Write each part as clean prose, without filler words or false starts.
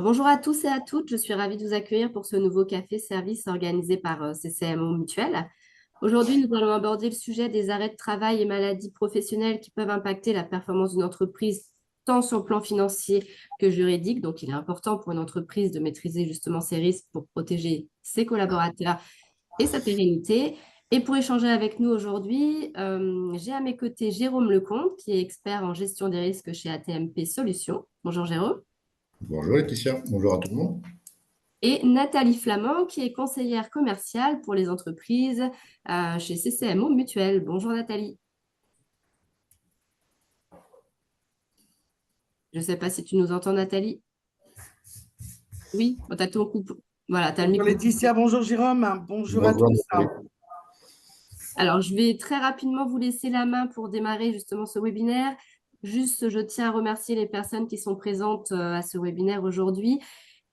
Alors, bonjour à tous et à toutes, je suis ravie de vous accueillir pour ce nouveau café-service organisé par CCMO Mutuel. Aujourd'hui, nous allons aborder le sujet des arrêts de travail et maladies professionnelles qui peuvent impacter la performance d'une entreprise, tant sur le plan financier que juridique. Donc, il est important pour une entreprise de maîtriser justement ses risques pour protéger ses collaborateurs et sa pérennité. Et pour échanger avec nous aujourd'hui, j'ai à mes côtés Jérôme Lecomte, qui est expert en gestion des risques chez ATMP Solutions. Bonjour Jérôme. Bonjour Laetitia, bonjour à tout le monde. Et Nathalie Flamand, qui est conseillère commerciale pour les entreprises chez CCMO Mutuel. Bonjour Nathalie. Je ne sais pas si tu nous entends, Nathalie. Oui, tu as ton coupe. Voilà, tu as le Bonjour micro. Laetitia, bonjour Jérôme, bonjour à Bonjour tous. Nathalie. Alors, je vais très rapidement vous laisser la main pour démarrer justement ce webinaire. Juste, je tiens à remercier les personnes qui sont présentes à ce webinaire aujourd'hui.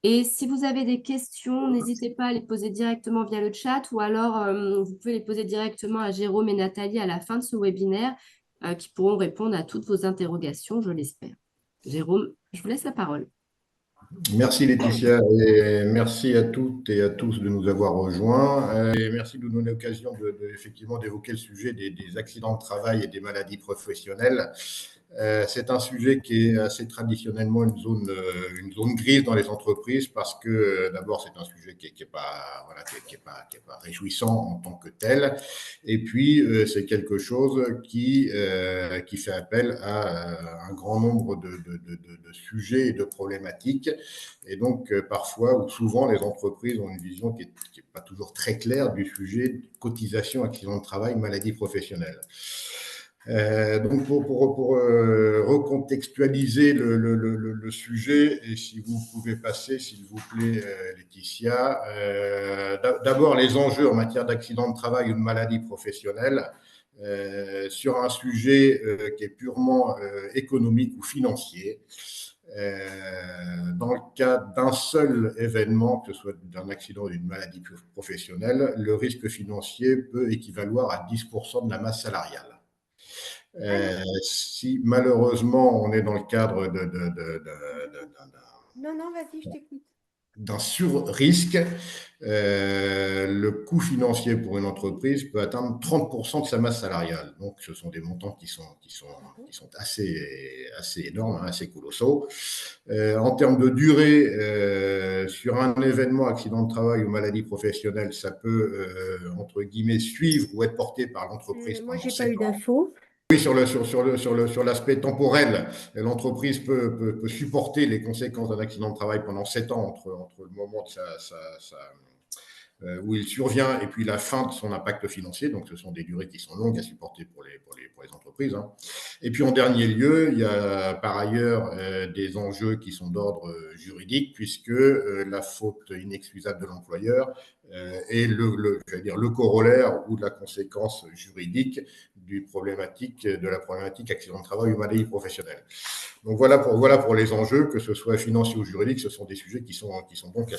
Et si vous avez des questions, n'hésitez pas à les poser directement via le chat ou alors vous pouvez les poser directement à Jérôme et Nathalie à la fin de ce webinaire qui pourront répondre à toutes vos interrogations, je l'espère. Jérôme, je vous laisse la parole. Merci Laetitia et merci à toutes et à tous de nous avoir rejoints et merci de nous donner l'occasion effectivement d'évoquer le sujet des accidents de travail et des maladies professionnelles. C'est un sujet qui est assez traditionnellement une zone grise dans les entreprises parce que d'abord c'est un sujet qui est pas voilà qui est pas réjouissant en tant que tel et puis c'est quelque chose qui fait appel à un grand nombre de sujets et de problématiques et donc parfois ou souvent les entreprises ont une vision qui est pas toujours très claire du sujet cotisation accident de travail maladie professionnelle. Donc pour recontextualiser le sujet, et si vous pouvez passer, s'il vous plaît, Laetitia, d'abord les enjeux en matière d'accident de travail ou de maladie professionnelle sur un sujet qui est purement économique ou financier. Dans le cas d'un seul événement, que ce soit d'un accident ou d'une maladie professionnelle, le risque financier peut équivaloir à 10% de la masse salariale. Si malheureusement on est dans le cadre Non, non, vas-y, je t'écoute. d'un sur-risque, le coût financier pour une entreprise peut atteindre 30% de sa masse salariale. Donc, ce sont des montants qui sont assez énormes, assez colossaux. En termes de durée, sur un événement, accident de travail ou maladie professionnelle, ça peut, entre guillemets, suivre ou être porté par l'entreprise Moi, pendant j'ai pas 7 eu ans. d'infos. Oui, sur l'aspect temporel, l'entreprise peut supporter les conséquences d'un accident de travail pendant 7 ans entre le moment de où il survient et puis la fin de son impact financier. Donc, ce sont des durées qui sont longues à supporter pour les entreprises. Hein. Et puis, en dernier lieu, il y a par ailleurs des enjeux qui sont d'ordre juridique, puisque la faute inexcusable de l'employeur est le corollaire ou la conséquence juridique de la problématique accident de travail ou maladie professionnelle. Donc voilà pour les enjeux, que ce soit financiers ou juridiques, ce sont des sujets qui sont donc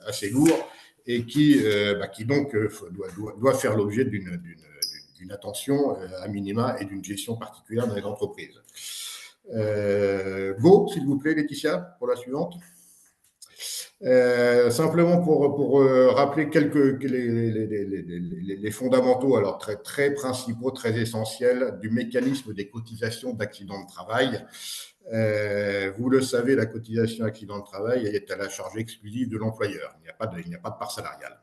assez lourds et qui donc doit faire l'objet d'une attention à minima et d'une gestion particulière dans les entreprises. Go, s'il vous plaît, Laetitia, pour la suivante. Simplement pour rappeler les fondamentaux, alors très principaux, très essentiels du mécanisme des cotisations d'accident de travail. Vous le savez, la cotisation accident de travail est à la charge exclusive de l'employeur. Il n'y a pas de part salariale.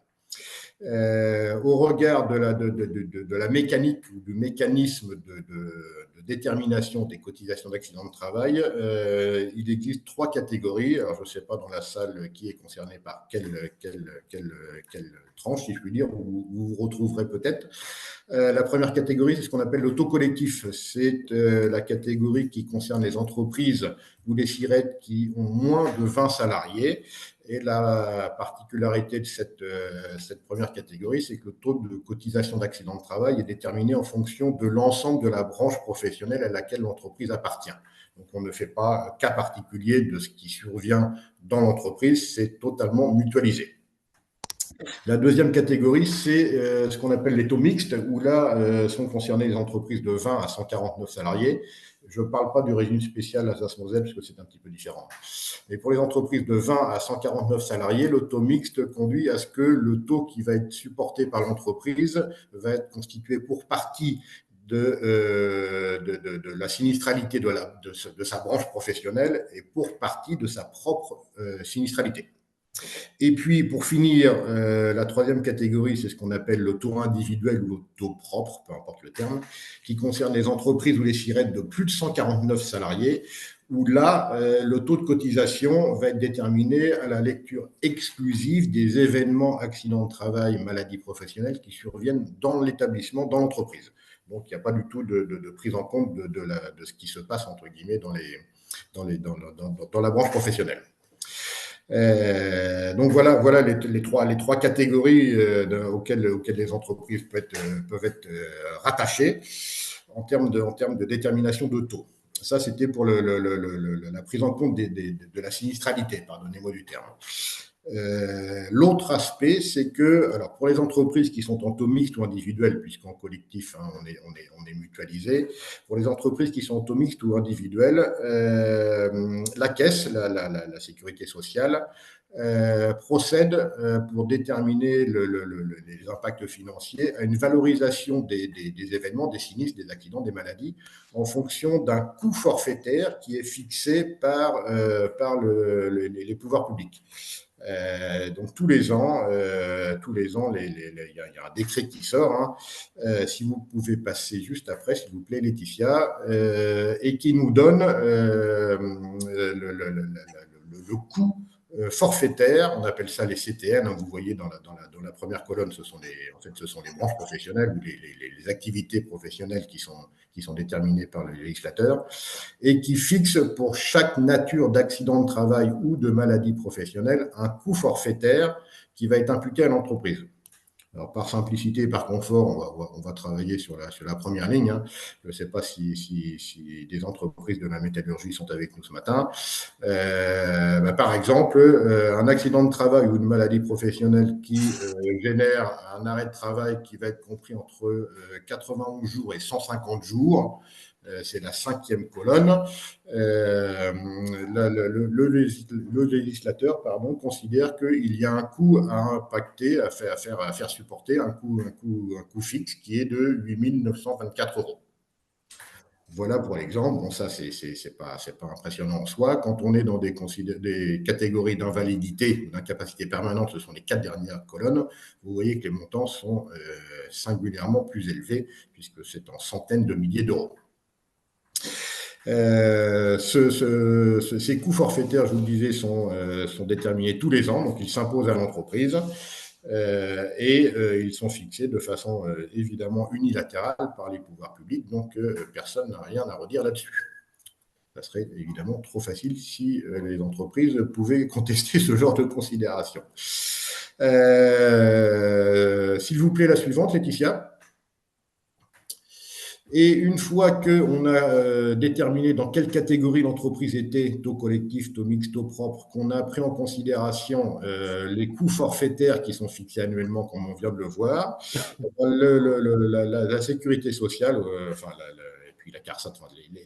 Au regard de la mécanique ou du mécanisme de détermination des cotisations d'accident de travail, il existe 3 catégories. Alors, je ne sais pas dans la salle qui est concerné par quelle tranche, si je puis dire, vous vous retrouverez peut-être. La première catégorie, c'est ce qu'on appelle l'autocollectif. C'est la catégorie qui concerne les entreprises ou les SIRET qui ont moins de 20 salariés. Et la particularité de cette première catégorie, c'est que le taux de cotisation d'accident de travail est déterminé en fonction de l'ensemble de la branche professionnelle à laquelle l'entreprise appartient. Donc, on ne fait pas cas particulier de ce qui survient dans l'entreprise, c'est totalement mutualisé. La deuxième catégorie, c'est ce qu'on appelle les taux mixtes, où là sont concernées les entreprises de 20 à 149 salariés. Je ne parle pas du régime spécial Alsace-Moselle, parce que c'est un petit peu différent. Mais pour les entreprises de 20 à 149 salariés, le taux mixte conduit à ce que le taux qui va être supporté par l'entreprise va être constitué pour partie de la sinistralité de sa branche professionnelle et pour partie de sa propre sinistralité. Et puis, pour finir, la troisième catégorie, c'est ce qu'on appelle le taux individuel ou le taux propre, peu importe le terme, qui concerne les entreprises ou les SIRET de plus de 149 salariés, où là, le taux de cotisation va être déterminé à la lecture exclusive des événements accidents de travail, maladies professionnelles qui surviennent dans l'établissement, dans l'entreprise. Donc, il n'y a pas du tout de prise en compte de ce qui se passe, entre guillemets, dans la branche professionnelle. Donc voilà les trois catégories auxquelles les entreprises peuvent être rattachées en termes de détermination de taux. Ça, c'était pour la prise en compte de la sinistralité, pardonnez-moi du terme. L'autre aspect, c'est que, alors pour les entreprises qui sont en taux mixte ou individuel, puisqu'en collectif, hein, on est mutualisé, pour les entreprises qui sont en taux mixte ou individuel, la caisse, la sécurité sociale, procède pour déterminer les impacts financiers à une valorisation des événements, des sinistres, des accidents, des maladies, en fonction d'un coût forfaitaire qui est fixé par les pouvoirs publics. Donc tous les ans, il y a un décret qui sort. Hein, si vous pouvez passer juste après, s'il vous plaît, Laetitia, et qui nous donne le coût forfaitaire, on appelle ça les CTN. Hein, vous voyez dans la première colonne, ce sont les branches professionnelles ou les activités professionnelles qui sont déterminées par le législateur et qui fixe pour chaque nature d'accident de travail ou de maladie professionnelle un coût forfaitaire qui va être imputé à l'entreprise. Alors, par simplicité et par confort, on va travailler sur la première ligne. Hein. Je ne sais pas si des entreprises de la métallurgie sont avec nous ce matin. Par exemple, un accident de travail ou une maladie professionnelle qui génère un arrêt de travail qui va être compris entre 91 jours et 150 jours. C'est la cinquième colonne. Le législateur considère qu'il y a un coût à impacter, à faire supporter, un coût fixe qui est de 8 924 €. Voilà pour l'exemple. Bon, ça, c'est pas impressionnant en soi. Quand on est dans des catégories d'invalidité ou d'incapacité permanente, ce sont les 4 dernières colonnes, vous voyez que les montants sont singulièrement plus élevés, puisque c'est en centaines de milliers d'euros. Ces coûts forfaitaires, je vous le disais, sont déterminés tous les ans, donc ils s'imposent à l'entreprise et ils sont fixés de façon évidemment unilatérale par les pouvoirs publics, donc personne n'a rien à redire là-dessus. Ça serait évidemment trop facile si les entreprises pouvaient contester ce genre de considération. S'il vous plaît, la suivante, Laetitia. Et une fois qu'on a déterminé dans quelle catégorie l'entreprise était, taux collectif, taux mixte, taux propre, qu'on a pris en considération les coûts forfaitaires qui sont fixés annuellement, comme on vient de le voir, la sécurité sociale, et puis la CARSAT,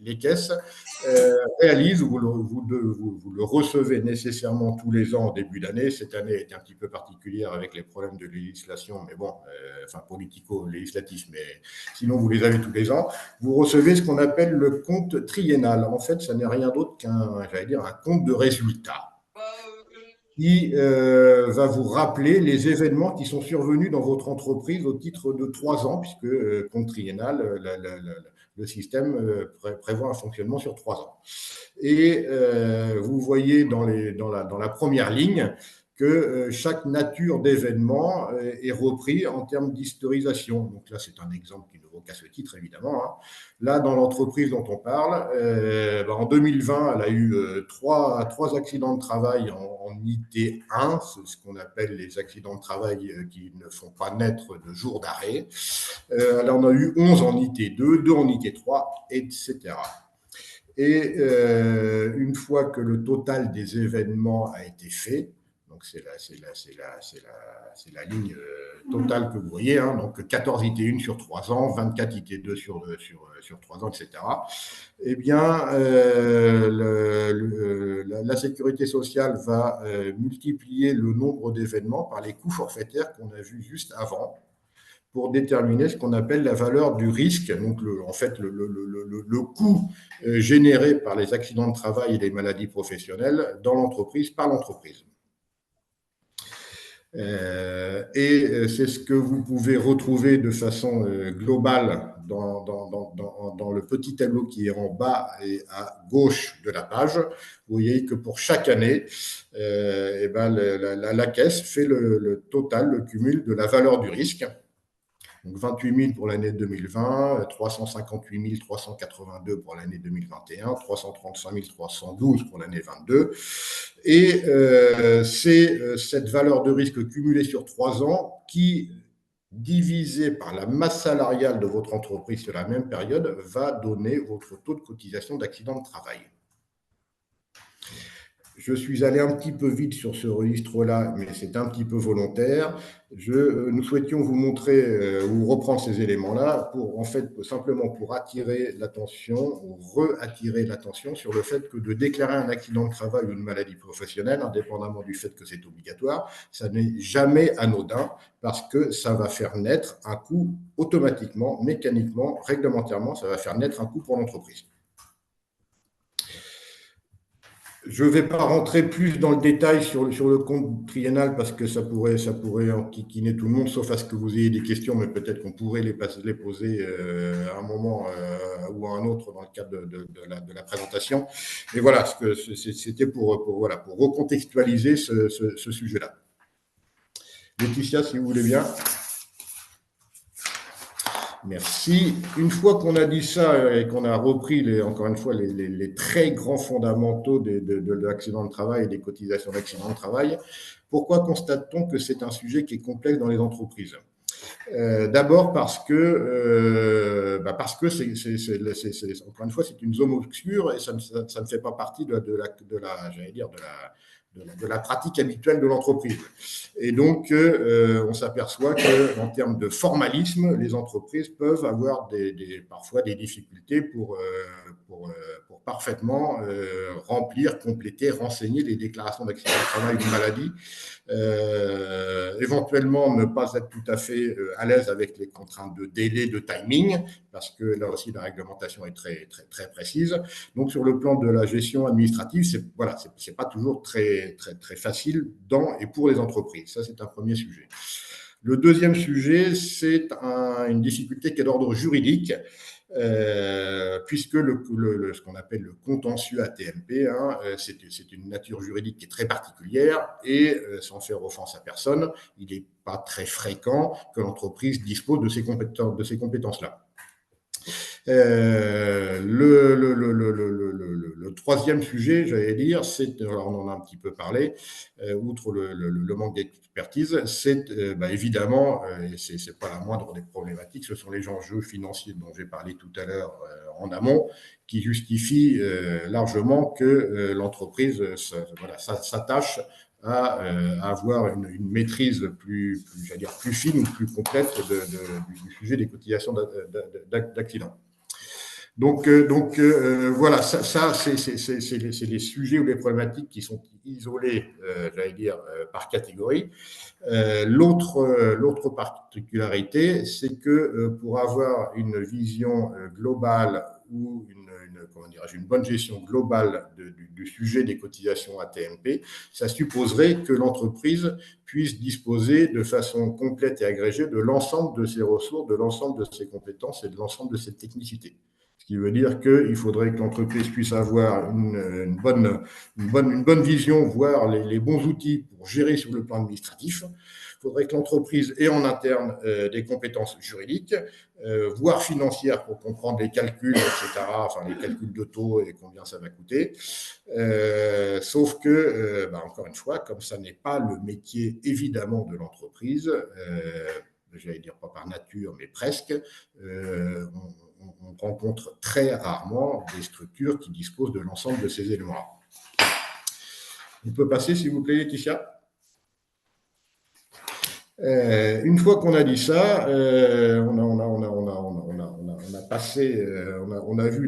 les caisses, réalisent, vous le recevez nécessairement tous les ans en début d'année. Cette année est un petit peu particulière avec les problèmes de législation, mais bon, politico-législatifs, mais sinon vous les avez tous les ans. Vous recevez ce qu'on appelle le compte triennal. En fait, ça n'est rien d'autre un compte de résultats qui va vous rappeler les événements qui sont survenus dans votre entreprise au titre de 3 ans, puisque compte triennal, le système prévoit un fonctionnement sur 3 ans. Et vous voyez dans la première ligne que chaque nature d'événement est repris en termes d'historisation. Donc là, c'est un exemple qui ne vaut qu'à ce titre, évidemment. Hein. Là, dans l'entreprise dont on parle, en 2020, elle a eu trois accidents de travail en IT1, c'est ce qu'on appelle les accidents de travail qui ne font pas naître de jour d'arrêt. Elle en a eu 11 en IT2, 2 en IT3, etc. Et une fois que le total des événements a été fait, Donc, c'est la ligne totale que vous voyez. Hein. Donc, 14 IT1 sur 3 ans, 24 IT2 sur 3 ans, etc. Eh bien, la sécurité sociale va multiplier le nombre d'événements par les coûts forfaitaires qu'on a vus juste avant, pour déterminer ce qu'on appelle la valeur du risque, donc en fait le coût généré par les accidents de travail et les maladies professionnelles dans l'entreprise, par l'entreprise. Et c'est ce que vous pouvez retrouver de façon globale dans le petit tableau qui est en bas et à gauche de la page. Vous voyez que pour chaque année, eh ben, la caisse fait le total, le cumul de la valeur du risque. Donc 28 000 pour l'année 2020, 358 382 pour l'année 2021, 335 312 pour l'année 22. Et c'est cette valeur de risque cumulée sur 3 ans qui, divisée par la masse salariale de votre entreprise sur la même période, va donner votre taux de cotisation d'accident de travail. Je suis allé un petit peu vite sur ce registre-là, mais c'est un petit peu volontaire. Nous souhaitions vous montrer ou reprendre ces éléments-là pour, en fait, simplement pour attirer l'attention ou re-attirer l'attention sur le fait que de déclarer un accident de travail ou une maladie professionnelle, indépendamment du fait que c'est obligatoire, ça n'est jamais anodin parce que ça va faire naître un coût automatiquement, mécaniquement, réglementairement, ça va faire naître un coût pour l'entreprise. Je ne vais pas rentrer plus dans le détail sur le compte triennal parce que ça pourrait enquiquiner tout le monde, sauf à ce que vous ayez des questions, mais peut-être qu'on pourrait les poser à un moment ou à un autre dans le cadre de la présentation. Mais voilà, c'était pour recontextualiser ce sujet-là. Laetitia, si vous voulez bien. Merci. Une fois qu'on a dit ça et qu'on a repris, encore une fois, les très grands fondamentaux de l'accident de travail et des cotisations d'accident de travail, pourquoi constate-t-on que c'est un sujet qui est complexe dans les entreprises ? D'abord parce que encore une fois, c'est une zone obscure et ça ne fait pas partie de la pratique habituelle de l'entreprise. Et donc, on s'aperçoit qu'en termes de formalisme, les entreprises peuvent avoir parfois des difficultés pour parfaitement remplir, compléter, renseigner les déclarations d'accident de travail ou de maladie. Éventuellement ne pas être tout à fait à l'aise avec les contraintes de délai, de timing, parce que là aussi la réglementation est très, très, très précise. Donc sur le plan de la gestion administrative, c'est pas toujours très, très, très facile dans et pour les entreprises. Ça, c'est un premier sujet. Le deuxième sujet, c'est une difficulté qui est d'ordre juridique. Puisque ce qu'on appelle le contentieux AT-MP, c'est une nature juridique qui est très particulière et sans faire offense à personne, il n'est pas très fréquent que l'entreprise dispose de ces compétences-là. Le troisième sujet, j'allais dire, alors on en a un petit peu parlé, outre le manque d'expertise, c'est évidemment, et c'est pas la moindre des problématiques, ce sont les enjeux financiers dont j'ai parlé tout à l'heure en amont, qui justifient largement que l'entreprise s'attache à avoir une maîtrise plus fine ou plus complète du sujet des cotisations d'accident. Donc voilà, ça c'est les sujets ou les problématiques qui sont isolés, par catégorie. L'autre particularité, c'est que pour avoir une vision globale ou une bonne gestion globale du sujet des cotisations AT-MP, ça supposerait que l'entreprise puisse disposer de façon complète et agrégée de l'ensemble de ses ressources, de l'ensemble de ses compétences et de l'ensemble de ses technicités. Ce qui veut dire qu'il faudrait que l'entreprise puisse avoir une bonne vision, voire les bons outils pour gérer sur le plan administratif. Il faudrait que l'entreprise ait en interne des compétences juridiques, voire financières pour comprendre les calculs, etc., enfin les calculs de taux et combien ça va coûter. Sauf que, encore une fois, comme ça n'est pas le métier évidemment de l'entreprise, j'allais dire pas par nature, mais presque, on rencontre très rarement des structures qui disposent de l'ensemble de ces éléments. On peut passer, s'il vous plaît, Laetitia ? Une fois qu'on a dit ça, on a passé, on a vu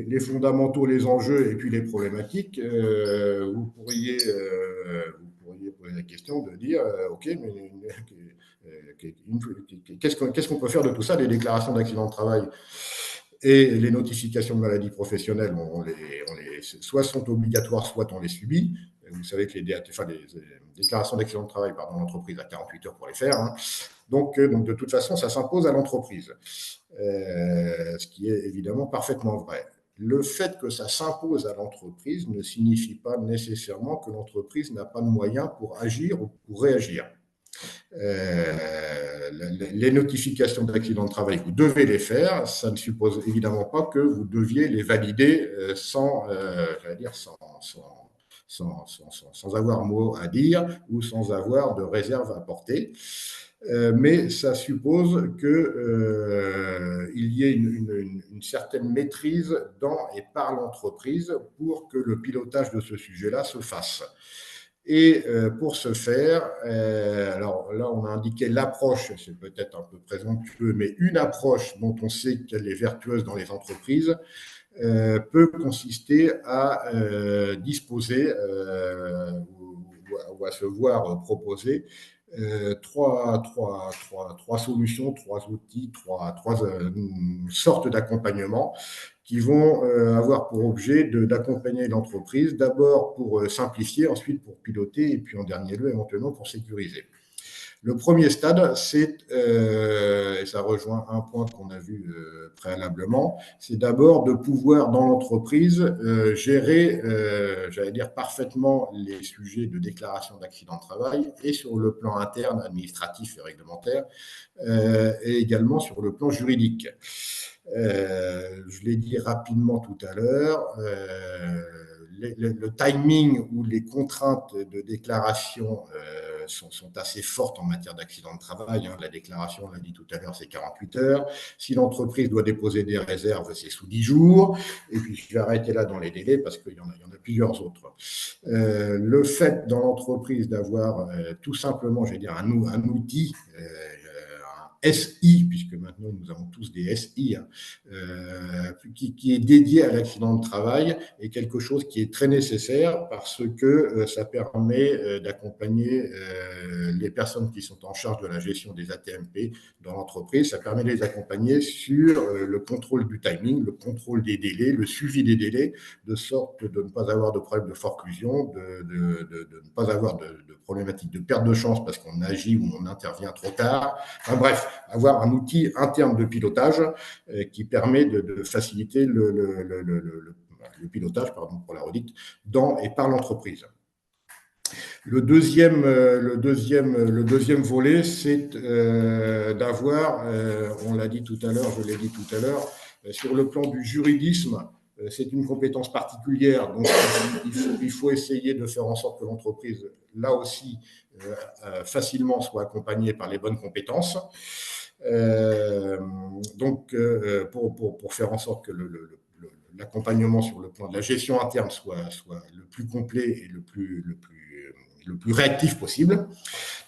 les fondamentaux, les enjeux et puis les problématiques. Vous pourriez poser la question de dire, OK, mais qu'est-ce qu'on peut faire de tout ça, les déclarations d'accident de travail et les notifications de maladies professionnelles, soit sont obligatoires, soit on les subit. Vous savez que les déclarations d'accident de travail, pardon, l'entreprise a 48 heures pour les faire. Hein. Donc, de toute façon, ça s'impose à l'entreprise, ce qui est évidemment parfaitement vrai. Le fait que ça s'impose à l'entreprise ne signifie pas nécessairement que l'entreprise n'a pas de moyens pour agir ou pour réagir. Les notifications d'accident de travail, vous devez les faire. Ça ne suppose évidemment pas que vous deviez les valider sans avoir mot à dire ou sans avoir de réserve à porter. Mais ça suppose qu'il y ait une certaine maîtrise dans et par l'entreprise pour que le pilotage de ce sujet-là se fasse. Et pour ce faire, alors là, on a indiqué l'approche, c'est peut-être un peu présomptueux, mais une approche dont on sait qu'elle est vertueuse dans les entreprises peut consister à disposer ou à se voir proposer trois solutions, trois outils, trois sortes d'accompagnement qui vont avoir pour objet d'accompagner l'entreprise, d'abord pour simplifier, ensuite pour piloter, et puis en dernier lieu, éventuellement pour sécuriser. Le premier stade, et ça rejoint un point qu'on a vu préalablement, c'est d'abord de pouvoir dans l'entreprise gérer, j'allais dire, parfaitement les sujets de déclaration d'accident de travail et sur le plan interne, administratif et réglementaire, et également sur le plan juridique. Je l'ai dit rapidement tout à l'heure, le timing ou les contraintes de déclaration sont assez fortes en matière d'accident de travail. Hein. La déclaration, on l'a dit tout à l'heure, c'est 48 heures. Si l'entreprise doit déposer des réserves, c'est sous 10 jours. Et puis, je vais arrêter là dans les délais parce qu'il y en a plusieurs autres. Le fait dans l'entreprise d'avoir tout simplement, je vais dire, un outil, SI, puisque maintenant nous avons tous des SI, hein, qui est dédié à l'accident de travail, est quelque chose qui est très nécessaire parce que ça permet d'accompagner les personnes qui sont en charge de la gestion des ATMP dans l'entreprise. Ça permet de les accompagner sur le contrôle du timing, le contrôle des délais, le suivi des délais, de sorte de ne pas avoir de problème de forclusion, de ne pas avoir de problématique de perte de chance parce qu'on agit ou on intervient trop tard. Enfin, bref, avoir un outil interne de pilotage qui permet de faciliter le pilotage, pardon pour la redite, dans et par l'entreprise. Le deuxième volet, c'est d'avoir, on l'a dit tout à l'heure, je l'ai dit tout à l'heure, sur le plan du juridisme, c'est une compétence particulière, donc il faut essayer de faire en sorte que l'entreprise, là aussi, facilement soit accompagnée par les bonnes compétences. Donc, pour faire en sorte que l'accompagnement sur le plan de la gestion interne soit le plus complet et le plus réactif possible.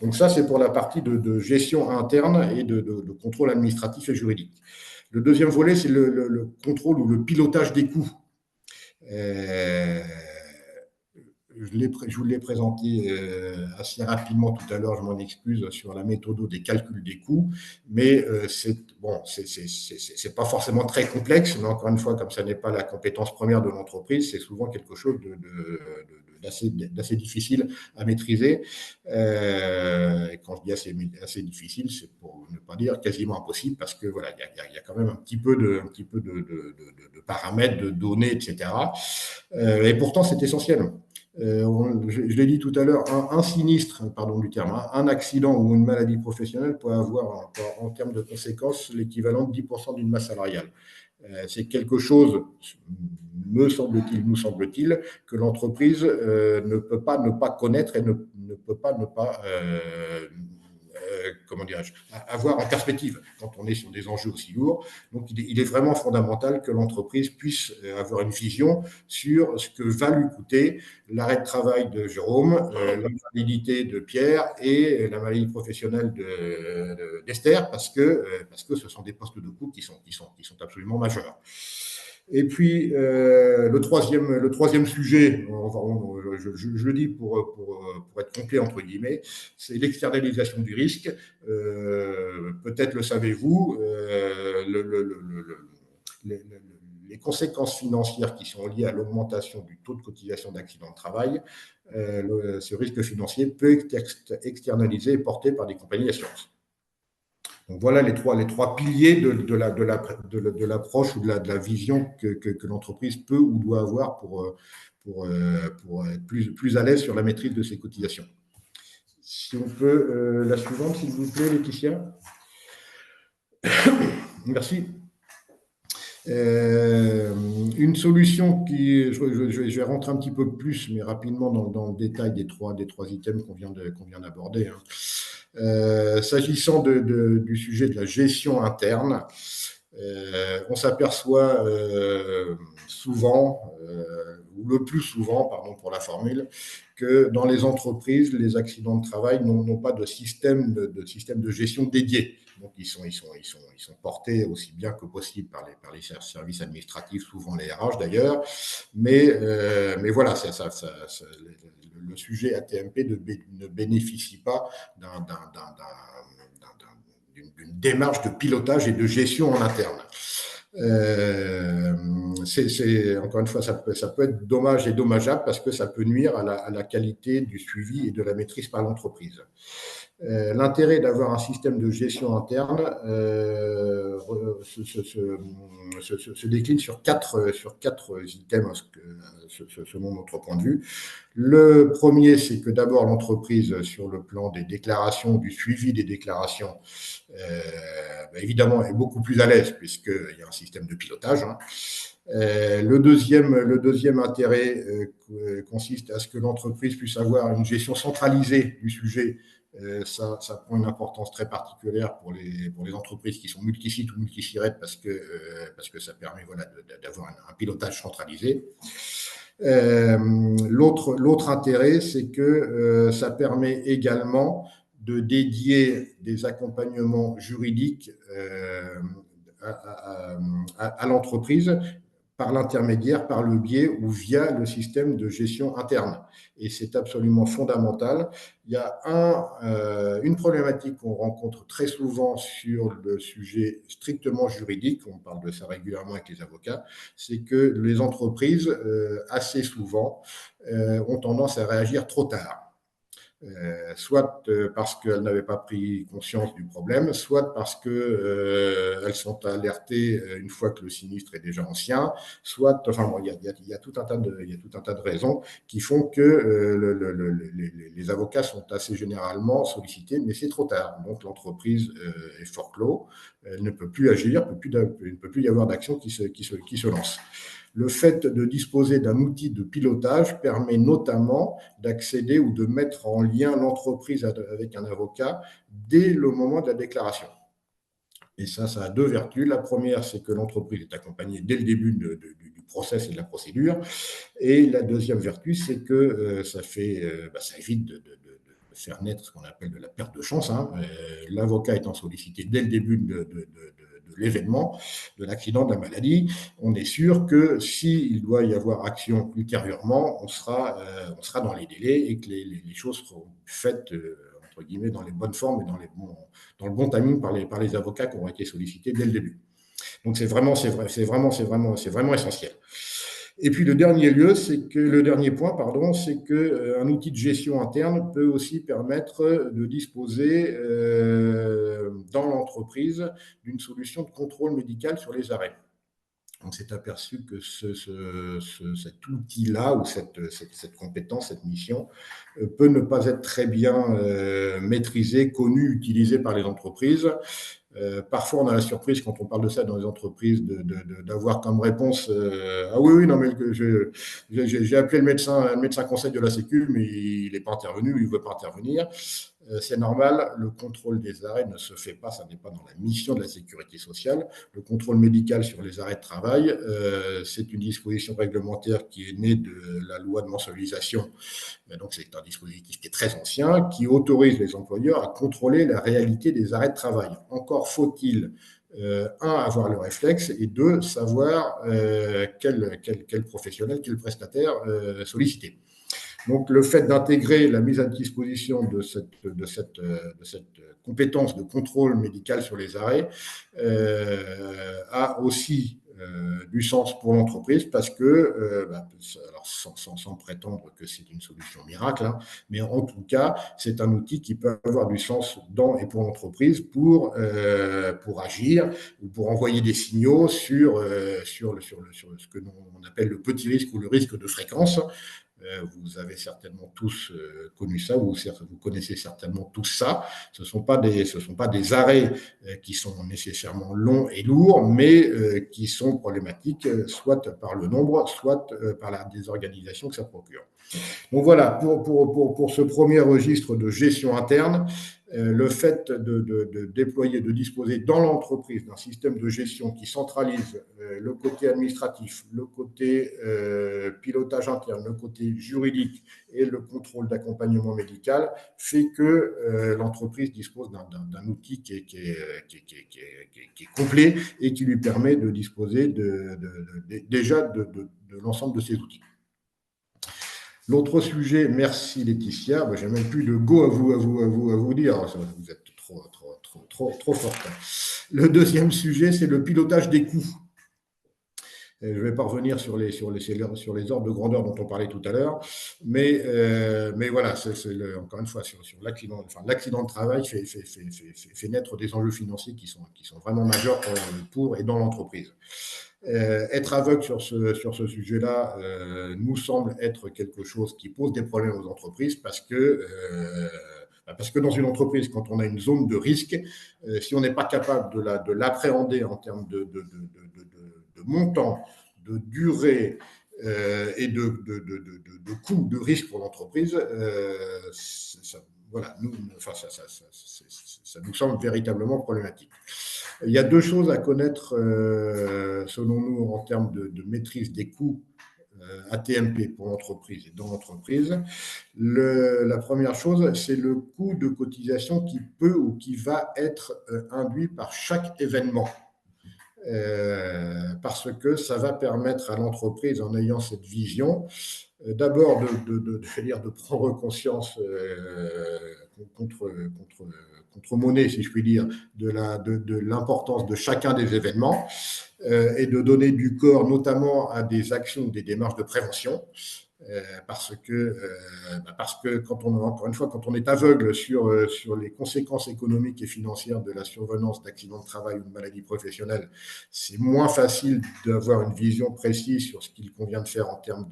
Donc ça, c'est pour la partie de gestion interne et de contrôle administratif et juridique. Le deuxième volet, c'est le contrôle ou le pilotage des coûts. Je vous l'ai présenté assez rapidement tout à l'heure, je m'en excuse, sur la méthode des calculs des coûts, mais c'est pas forcément très complexe, mais encore une fois, comme ça n'est pas la compétence première de l'entreprise, c'est souvent quelque chose d'assez difficile à maîtriser. Et quand je dis assez difficile, c'est pour ne pas dire quasiment impossible, parce que voilà, il y a quand même un petit peu de paramètres, de données, etc. Et pourtant, c'est essentiel. Je l'ai dit tout à l'heure, un sinistre, pardon du terme, un accident ou une maladie professionnelle peut avoir en termes de conséquences l'équivalent de 10% d'une masse salariale. C'est quelque chose, nous semble-t-il, que l'entreprise ne peut pas ne pas connaître et ne peut pas ne pas comment dirais-je, avoir en perspective quand on est sur des enjeux aussi lourds. Donc, il est vraiment fondamental que l'entreprise puisse avoir une vision sur ce que va lui coûter l'arrêt de travail de Jérôme, l'invalidité de Pierre et la maladie professionnelle d'Esther, parce que ce sont des postes de coût qui sont absolument majeurs. Et puis, le troisième sujet, je le dis pour être complet, entre guillemets, c'est l'externalisation du risque. Peut-être le savez-vous, les conséquences financières qui sont liées à l'augmentation du taux de cotisation d'accident de travail, ce risque financier peut être externalisé et porté par des compagnies d'assurance. Donc voilà les trois piliers de l'approche ou de la vision que l'entreprise peut ou doit avoir pour être plus à l'aise sur la maîtrise de ses cotisations. Si on peut, la suivante, s'il vous plaît, Laetitia. Merci. Une solution qui, je vais rentrer un petit peu plus, mais rapidement dans le détail des trois items qu'on vient d'aborder. S'agissant du sujet de la gestion interne, on s'aperçoit souvent, ou le plus souvent, pardon pour la formule, que dans les entreprises, les accidents de travail n'ont pas de système de gestion dédié. Donc, ils sont portés aussi bien que possible par les services administratifs, souvent les RH d'ailleurs. Mais voilà, le sujet ATMP ne bénéficie pas d'une démarche de pilotage et de gestion en interne. Encore une fois, ça peut être dommage et dommageable parce que ça peut nuire à la qualité du suivi et de la maîtrise par l'entreprise. L'intérêt d'avoir un système de gestion interne se décline sur quatre items selon notre point de vue. Le premier, c'est que d'abord l'entreprise, sur le plan des déclarations, du suivi des déclarations, évidemment est beaucoup plus à l'aise puisqu'il y a un système de pilotage. Le deuxième intérêt consiste à ce que l'entreprise puisse avoir une gestion centralisée du sujet. Ça prend une importance très particulière pour les entreprises qui sont multisites ou multisirètes parce que ça permet d'avoir un pilotage centralisé. L'autre intérêt, c'est que ça permet également de dédier des accompagnements juridiques à l'entreprise par l'intermédiaire, par le biais ou via le système de gestion interne. Et c'est absolument fondamental. Il y a une problématique qu'on rencontre très souvent sur le sujet strictement juridique, on parle de ça régulièrement avec les avocats, c'est que les entreprises, assez souvent, ont tendance à réagir trop tard. Soit parce qu'elles n'avaient pas pris conscience du problème, soit parce qu'elles sont alertées une fois que le sinistre est déjà ancien, soit, enfin, il y a tout un tas de raisons qui font que les avocats sont assez généralement sollicités, mais c'est trop tard. Donc l'entreprise est forclos, elle ne peut plus agir, il ne peut plus y avoir d'action qui se lance. Le fait de disposer d'un outil de pilotage permet notamment d'accéder ou de mettre en lien l'entreprise avec un avocat dès le moment de la déclaration. Et ça a deux vertus. La première, c'est que l'entreprise est accompagnée dès le début du process et de la procédure. Et la deuxième vertu, c'est que ça évite de faire naître ce qu'on appelle de la perte de chance. L'avocat étant sollicité dès le début de l'événement, de l'accident, de la maladie, on est sûr que s'il doit y avoir action ultérieurement, on sera dans les délais et que les choses seront faites, entre guillemets, dans les bonnes formes et dans le bon timing par les avocats qui auront été sollicités dès le début. Donc c'est vraiment essentiel. Et puis le dernier point, c'est qu'un outil de gestion interne peut aussi permettre de disposer dans l'entreprise d'une solution de contrôle médical sur les arrêts. On s'est aperçu que cet outil-là ou cette compétence, cette mission peut ne pas être très bien maîtrisé, connu, utilisé par les entreprises. Parfois, on a la surprise quand on parle de ça dans les entreprises d'avoir comme réponse ah oui, non, mais j'ai appelé le médecin conseil de la Sécu, mais il n'est pas intervenu, il ne veut pas intervenir. c'est normal, le contrôle des arrêts ne se fait pas, ça n'est pas dans la mission de la sécurité sociale. Le contrôle médical sur les arrêts de travail, c'est une disposition réglementaire qui est née de la loi de mensualisation. Donc, c'est un dispositif qui est très ancien, qui autorise les employeurs à contrôler la réalité des arrêts de travail. Encore faut-il avoir le réflexe, et deux, savoir quel professionnel, quel prestataire solliciter. Donc, le fait d'intégrer la mise à disposition de cette compétence de contrôle médical sur les arrêts a aussi du sens pour l'entreprise parce que, alors sans prétendre que c'est une solution miracle, hein, mais en tout cas, c'est un outil qui peut avoir du sens dans et pour l'entreprise pour agir ou pour envoyer des signaux sur ce que l'on appelle le petit risque ou le risque de fréquence. Vous avez certainement tous connu ça, vous connaissez certainement tous ça. Ce ne sont pas des arrêts qui sont nécessairement longs et lourds, mais qui sont problématiques soit par le nombre, soit par la désorganisation que ça procure. Donc voilà, pour ce premier registre de gestion interne, le fait de déployer, de disposer dans l'entreprise d'un système de gestion qui centralise le côté administratif, le côté pilotage interne, le côté juridique et le contrôle d'accompagnement médical fait que l'entreprise dispose d'un outil qui est complet et qui lui permet de disposer déjà de l'ensemble de ces outils. L'autre sujet, merci Laetitia, je n'ai même plus de go à vous dire, vous êtes trop forte. Le deuxième sujet, c'est le pilotage des coûts. Je ne vais pas revenir sur les ordres de grandeur dont on parlait tout à l'heure, mais voilà, encore une fois, sur l'accident de travail fait naître des enjeux financiers qui sont vraiment majeurs pour et dans l'entreprise. Être aveugle sur ce sujet-là nous semble être quelque chose qui pose des problèmes aux entreprises parce que dans une entreprise, quand on a une zone de risque, si on n'est pas capable de l'appréhender en termes de montant, de durée et de coût de risque pour l'entreprise, ça nous semble véritablement problématique. Il y a deux choses à connaître, selon nous, en termes de maîtrise des coûts ATMP pour l'entreprise et dans l'entreprise. La première chose, c'est le coût de cotisation qui peut ou qui va être induit par chaque événement. Parce que ça va permettre à l'entreprise, en ayant cette vision, d'abord de prendre conscience contre monnaie, si je puis dire, de l'importance de chacun des événements et de donner du corps notamment à des actions, des démarches de prévention. Parce que quand on est aveugle sur les conséquences économiques et financières de la survenance d'accidents de travail ou de maladies professionnelles, c'est moins facile d'avoir une vision précise sur ce qu'il convient de faire en termes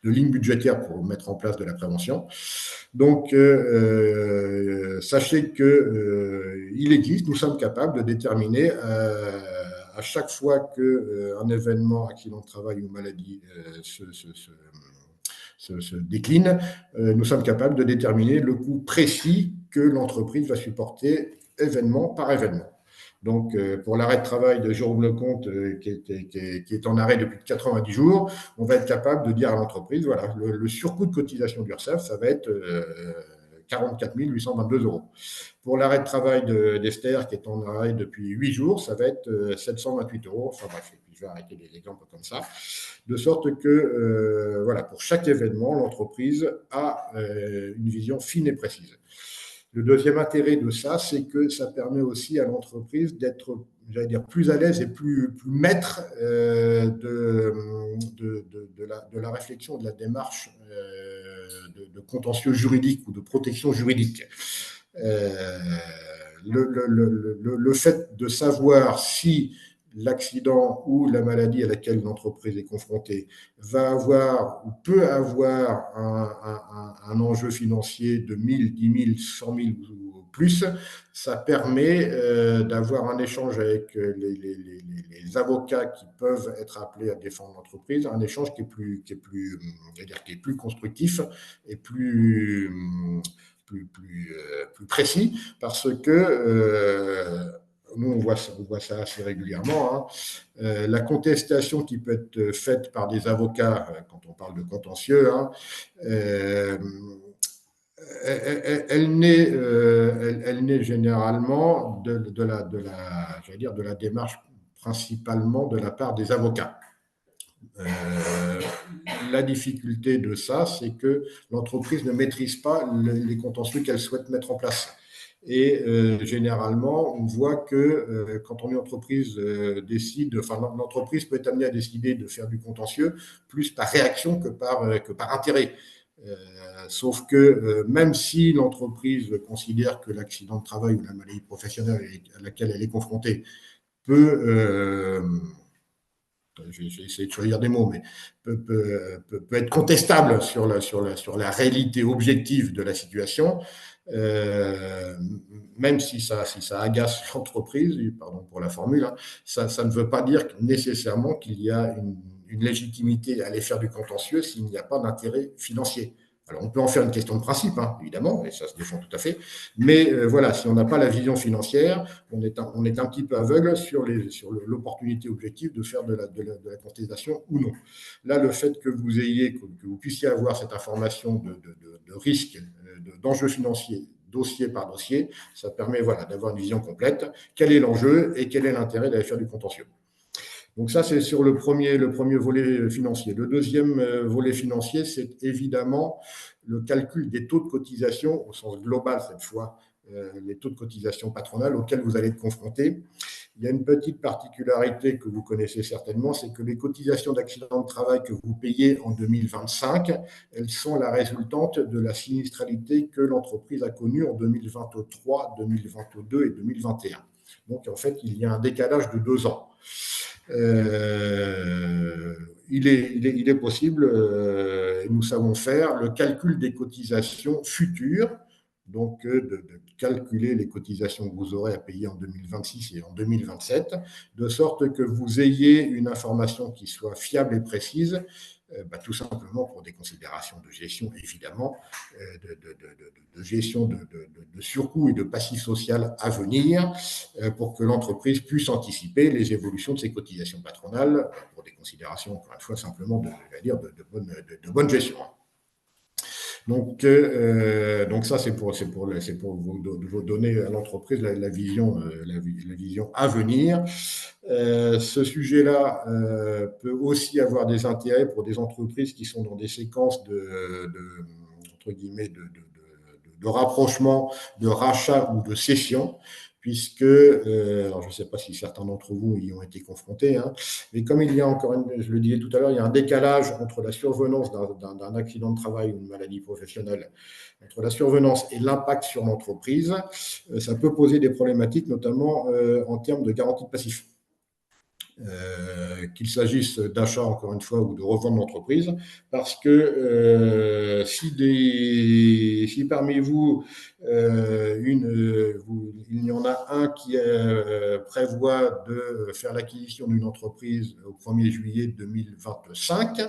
de lignes budgétaires pour mettre en place de la prévention. Donc, sachez qu'il existe, nous sommes capables de déterminer à chaque fois qu'un événement, accident de travail ou maladie se décline, nous sommes capables de déterminer le coût précis que l'entreprise va supporter événement par événement. Donc, pour l'arrêt de travail de Jérôme Lecomte, qui est en arrêt depuis 90 jours, on va être capable de dire à l'entreprise, voilà, le surcoût de cotisation d'URSSAF, ça va être 44 822 €. Pour l'arrêt de travail d'Esther, qui est en arrêt depuis 8 jours, ça va être 728 €. Enfin bref, et puis je vais arrêter les exemples comme ça. De sorte que, voilà, pour chaque événement, l'entreprise a une vision fine et précise. Le deuxième intérêt de ça, c'est que ça permet aussi à l'entreprise d'être, j'allais dire, plus à l'aise et plus maître de la réflexion, de la démarche de contentieux juridique ou de protection juridique. Le fait de savoir si l'accident ou la maladie à laquelle l'entreprise est confrontée va avoir ou peut avoir un enjeu financier de 1000, 10 000, 100 000 ou plus, ça permet d'avoir un échange avec les avocats qui peuvent être appelés à défendre l'entreprise, un échange qui est plus constructif et plus précis, parce que nous, on voit ça assez régulièrement. La contestation qui peut être faite par des avocats, quand on parle de contentieux, elle naît généralement de la démarche principalement de la part des avocats. La difficulté de ça, c'est que l'entreprise ne maîtrise pas les contentieux qu'elle souhaite mettre en place. Et généralement, on voit que quand on est entreprise l'entreprise peut être amenée à décider de faire du contentieux plus par réaction que par intérêt. Sauf que même si l'entreprise considère que l'accident de travail ou la maladie professionnelle à laquelle elle est confrontée peut j'ai essayé de choisir des mots, mais peut être contestable sur la réalité objective de la situation, même si ça agace l'entreprise, pardon pour la formule, ça ne veut pas dire nécessairement qu'il y a une légitimité à aller faire du contentieux s'il n'y a pas d'intérêt financier. Alors, on peut en faire une question de principe, évidemment, et ça se défend tout à fait. Mais voilà, si on n'a pas la vision financière, on est un petit peu aveugle sur l'opportunité objective de faire de la contestation ou non. Là, le fait que vous puissiez avoir cette information de risque, d'enjeux financiers, dossier par dossier, ça permet d'avoir une vision complète. Quel est l'enjeu et quel est l'intérêt d'aller faire du contentieux? Donc ça, c'est sur le premier volet financier. Le deuxième volet financier, c'est évidemment le calcul des taux de cotisation, au sens global cette fois, les taux de cotisation patronale auxquels vous allez être confrontés. Il y a une petite particularité que vous connaissez certainement, c'est que les cotisations d'accident de travail que vous payez en 2025, elles sont la résultante de la sinistralité que l'entreprise a connue en 2023, 2022 et 2021. Donc, en fait, il y a un décalage de 2 ans. Il est possible, et nous savons faire, le calcul des cotisations futures, donc de calculer les cotisations que vous aurez à payer en 2026 et en 2027, de sorte que vous ayez une information qui soit fiable et précise, tout simplement pour des considérations de gestion, évidemment, de gestion de surcoût et de passif social à venir, pour que l'entreprise puisse anticiper les évolutions de ses cotisations patronales, pour des considérations, encore une fois, simplement de bonne gestion. Donc ça, c'est pour vous donner à l'entreprise la vision à venir. Ce sujet-là peut aussi avoir des intérêts pour des entreprises qui sont dans des séquences entre guillemets, de rapprochement, de rachat ou de cession, puisque, alors je ne sais pas si certains d'entre vous y ont été confrontés, mais comme il y a je le disais tout à l'heure, il y a un décalage entre la survenance d'un accident de travail ou une maladie professionnelle, entre la survenance et l'impact sur l'entreprise, ça peut poser des problématiques, notamment en termes de garantie de passif. Qu'il s'agisse d'achat, encore une fois, ou de revendre l'entreprise, parce que si parmi vous, il y en a un qui prévoit de faire l'acquisition d'une entreprise au 1er juillet 2025,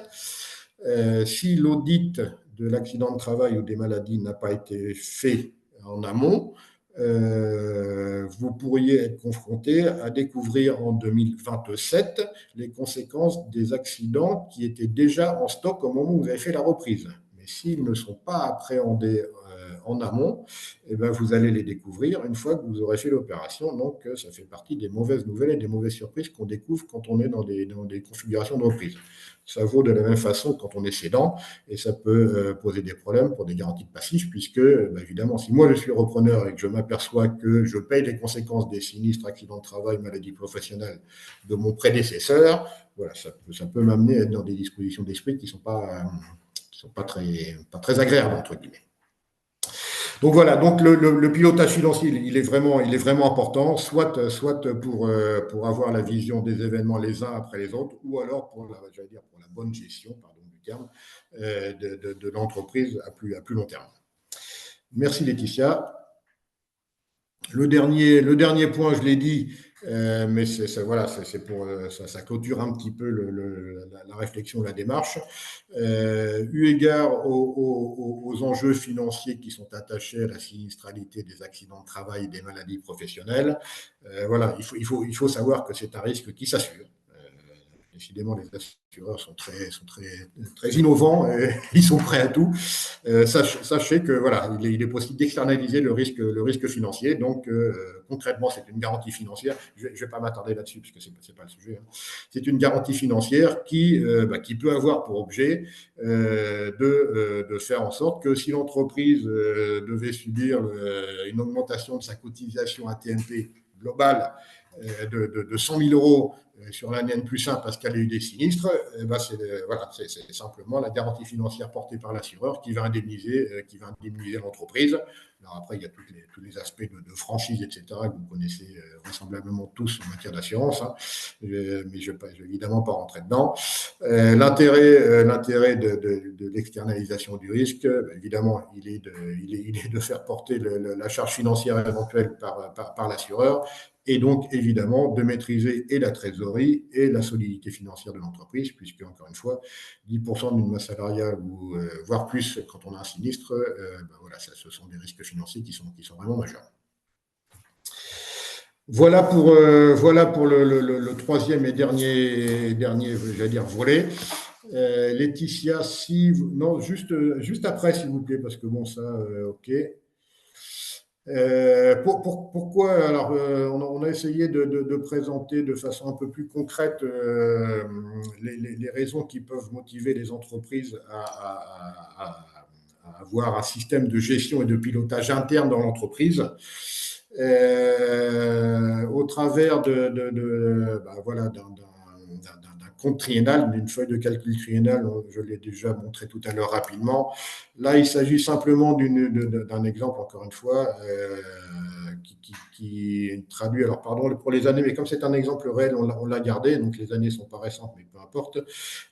si l'audit de l'accident de travail ou des maladies n'a pas été fait en amont, vous pourriez être confronté à découvrir en 2027 les conséquences des accidents qui étaient déjà en stock au moment où vous avez fait la reprise. Mais s'ils ne sont pas appréhendés en amont, vous allez les découvrir une fois que vous aurez fait l'opération. Donc, ça fait partie des mauvaises nouvelles et des mauvaises surprises qu'on découvre quand on est dans des configurations de reprise. Ça vaut de la même façon quand on est cédant, et ça peut poser des problèmes pour des garanties de passif, puisque, évidemment, si moi je suis repreneur et que je m'aperçois que je paye les conséquences des sinistres, accidents de travail, maladies professionnelles de mon prédécesseur, voilà, ça peut m'amener à être dans des dispositions d'esprit qui ne sont pas très agréables, entre guillemets. Donc voilà, donc le pilotage financier, il est vraiment important, soit pour avoir la vision des événements les uns après les autres, ou alors j'allais dire pour la bonne gestion, pardon du terme, de l'entreprise à plus long terme. Merci Laetitia. Le dernier point, je l'ai dit, mais voilà, ça clôture un petit peu la réflexion, la démarche. Eu égard aux enjeux financiers qui sont attachés à la sinistralité des accidents de travail et des maladies professionnelles, voilà, il faut savoir que c'est un risque qui s'assure. Décidément, les assureurs sont très innovants, et ils sont prêts à tout. Sachez que voilà, il est possible d'externaliser le risque financier. Donc, concrètement, c'est une garantie financière. Je ne vais pas m'attarder là-dessus, parce que ce n'est pas le sujet. Hein. C'est une garantie financière qui peut avoir pour objet de faire en sorte que si l'entreprise devait subir une augmentation de sa cotisation AT&P globale de 100 000 € sur l'année N+1 parce qu'elle a eu des sinistres, c'est simplement la garantie financière portée par l'assureur qui va indemniser l'entreprise. Alors après, il y a tous les aspects de franchise, etc., que vous connaissez vraisemblablement tous en matière d'assurance, hein, mais je ne vais évidemment pas rentrer dedans. L'intérêt de l'externalisation du risque, évidemment, il est de faire porter la charge financière éventuelle par l'assureur, et donc, évidemment, de maîtriser et la trésorerie et la solidité financière de l'entreprise, puisque, encore une fois, 10% d'une masse salariale, ou voire plus quand on a un sinistre, voilà, ce sont des risques financiers qui sont vraiment majeurs. Voilà pour le troisième et dernier, j'allais dire, volet. Laetitia, non, juste après, s'il vous plaît, parce que bon, ça, OK. Pourquoi alors on a essayé de présenter de façon un peu plus concrète les raisons qui peuvent motiver les entreprises à avoir un système de gestion et de pilotage interne dans l'entreprise au travers voilà, d'un compte triennal, d'une feuille de calcul triennal. Je l'ai déjà montré tout à l'heure rapidement. Là, il s'agit simplement d'un exemple, encore une fois, qui traduit, alors pardon pour les années, mais comme c'est un exemple réel, on l'a gardé, donc les années ne sont pas récentes, mais peu importe.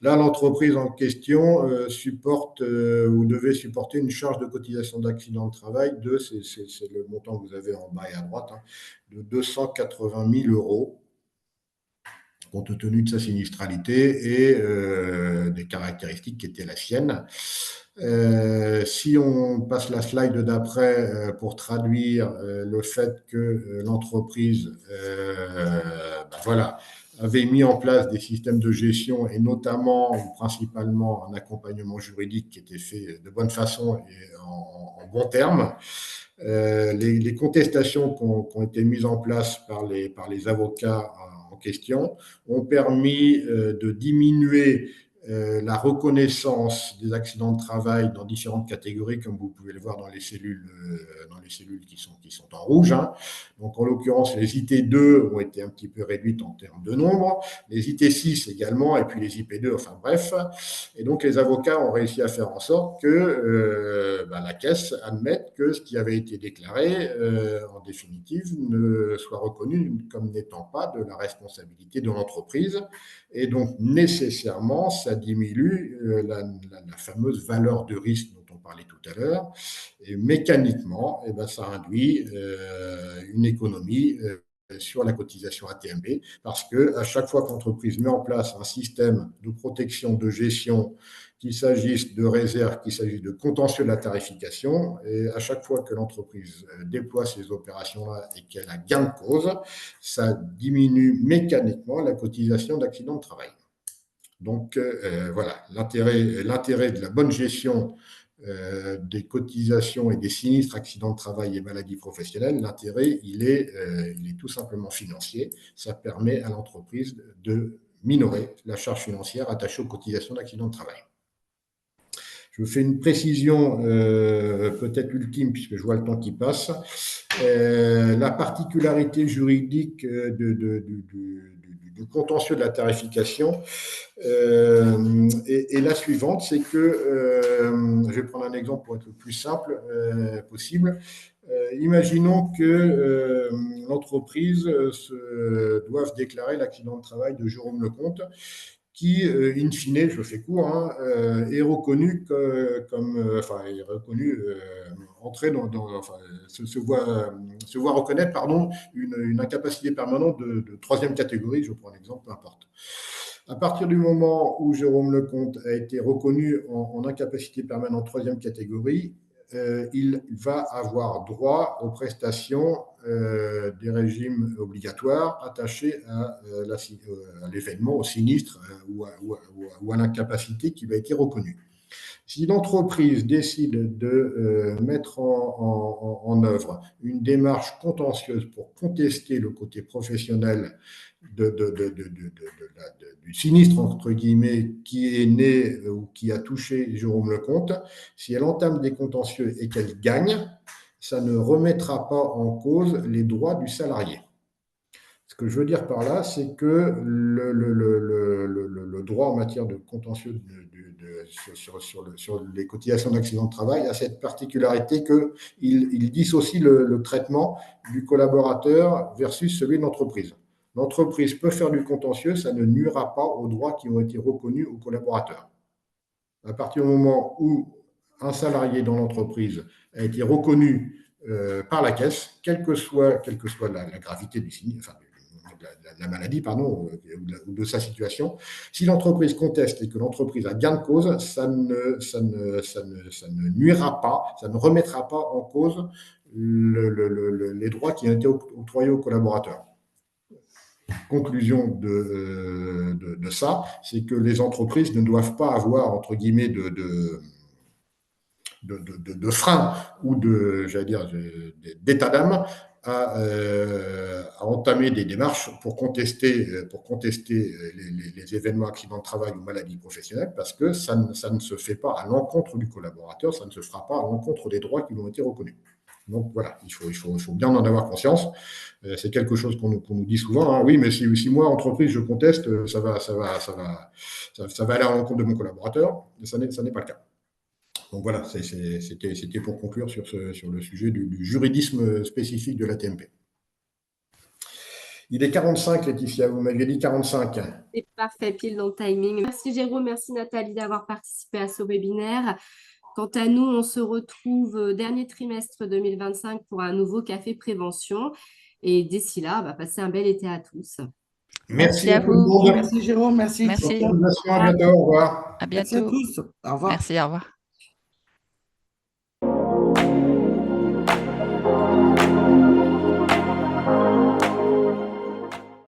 Là, l'entreprise en question supporte ou devait supporter une charge de cotisation d'accident de travail c'est le montant que vous avez en bas et à droite, hein, de 280 000 €, compte tenu de sa sinistralité et des caractéristiques qui étaient la sienne. Si on passe la slide d'après pour traduire le fait que l'entreprise voilà, avait mis en place des systèmes de gestion et notamment ou principalement un accompagnement juridique qui était fait de bonne façon et en bons termes. Les contestations qui ont été mises en place par les avocats en question ont permis de diminuer la reconnaissance des accidents de travail dans différentes catégories, comme vous pouvez le voir dans les cellules qui sont en rouge. Hein. Donc, en l'occurrence, les IT2 ont été un petit peu réduites en termes de nombre, les IT6 également, et puis les IP2, enfin bref. Et donc, les avocats ont réussi à faire en sorte que la Caisse admette que ce qui avait été déclaré, en définitive, ne soit reconnu comme n'étant pas de la responsabilité de l'entreprise. Et donc, nécessairement, ça diminue la fameuse valeur de risque dont on parlait tout à l'heure. Et mécaniquement, ça induit une économie sur la cotisation AT&P, parce qu'à chaque fois que l'entreprise met en place un système de protection, de gestion, qu'il s'agisse de réserve, qu'il s'agisse de contentieux de la tarification, et à chaque fois que l'entreprise déploie ces opérations-là et qu'elle a gain de cause, ça diminue mécaniquement la cotisation d'accident de travail. Donc, voilà, l'intérêt de la bonne gestion des cotisations et des sinistres accidents de travail et maladies professionnelles, l'intérêt, il est tout simplement financier. Ça permet à l'entreprise de minorer la charge financière attachée aux cotisations d'accident de travail. Je vous fais une précision peut-être ultime, puisque je vois le temps qui passe. La particularité juridique du du contentieux de la tarification est la suivante, c'est que, je vais prendre un exemple pour être le plus simple possible. Imaginons que l'entreprise doive déclarer l'accident de travail de Jérôme Lecomte, qui, in fine, je fais court, hein, est reconnu est reconnu, entrer enfin, se voit reconnaître, pardon, une incapacité permanente de troisième catégorie, je prends un exemple, peu importe. À partir du moment où Jérôme Lecomte a été reconnu en incapacité permanente troisième catégorie, il va avoir droit aux prestations des régimes obligatoires attachés à l'événement, au sinistre ou à l'incapacité qui va être reconnue. Si l'entreprise décide de mettre en œuvre une démarche contentieuse pour contester le côté professionnel du sinistre, entre guillemets, qui est né ou qui a touché Jérôme Lecomte, si elle entame des contentieux et qu'elle gagne, ça ne remettra pas en cause les droits du salarié. Ce que je veux dire par là, c'est que le droit en matière de contentieux sur les cotisations d'accident de travail a cette particularité qu'il dissocie le traitement du collaborateur versus celui de l'entreprise. L'entreprise peut faire du contentieux, ça ne nuira pas aux droits qui ont été reconnus aux collaborateurs. À partir du moment où un salarié dans l'entreprise a été reconnu par la caisse, quelle que soit la gravité du sinistre, enfin, la maladie, pardon, ou de sa situation, si l'entreprise conteste et que l'entreprise a gain de cause, ça ne nuira pas, ça ne remettra pas en cause les droits qui ont été octroyés aux collaborateurs. Conclusion de ça, c'est que les entreprises ne doivent pas avoir, entre guillemets, de frein ou d'état d'âme à entamer des démarches pour contester les événements accidents de travail ou maladies professionnelles, parce que ça ne se fait pas à l'encontre du collaborateur, ça ne se fera pas à l'encontre des droits qui lui ont été reconnus. Donc voilà, il faut bien en avoir conscience. C'est quelque chose qu'on nous dit souvent. Hein. Oui, mais si moi, entreprise, je conteste, ça va aller à l'encontre de mon collaborateur. Mais ça n'est pas le cas. Donc voilà, c'était pour conclure sur le sujet du juridisme spécifique de la TMP. Il est 45, Laetitia, vous m'aviez dit 45. C'est parfait, pile dans le timing. Merci Jérôme, merci Nathalie d'avoir participé à ce webinaire. Quant à nous, on se retrouve dernier trimestre 2025 pour un nouveau café prévention. Et d'ici là, passez un bel été à tous. Merci à vous. Merci Jérôme, merci. Merci. À bientôt, au revoir. À bientôt. Merci à tous. Au revoir. Merci, au revoir.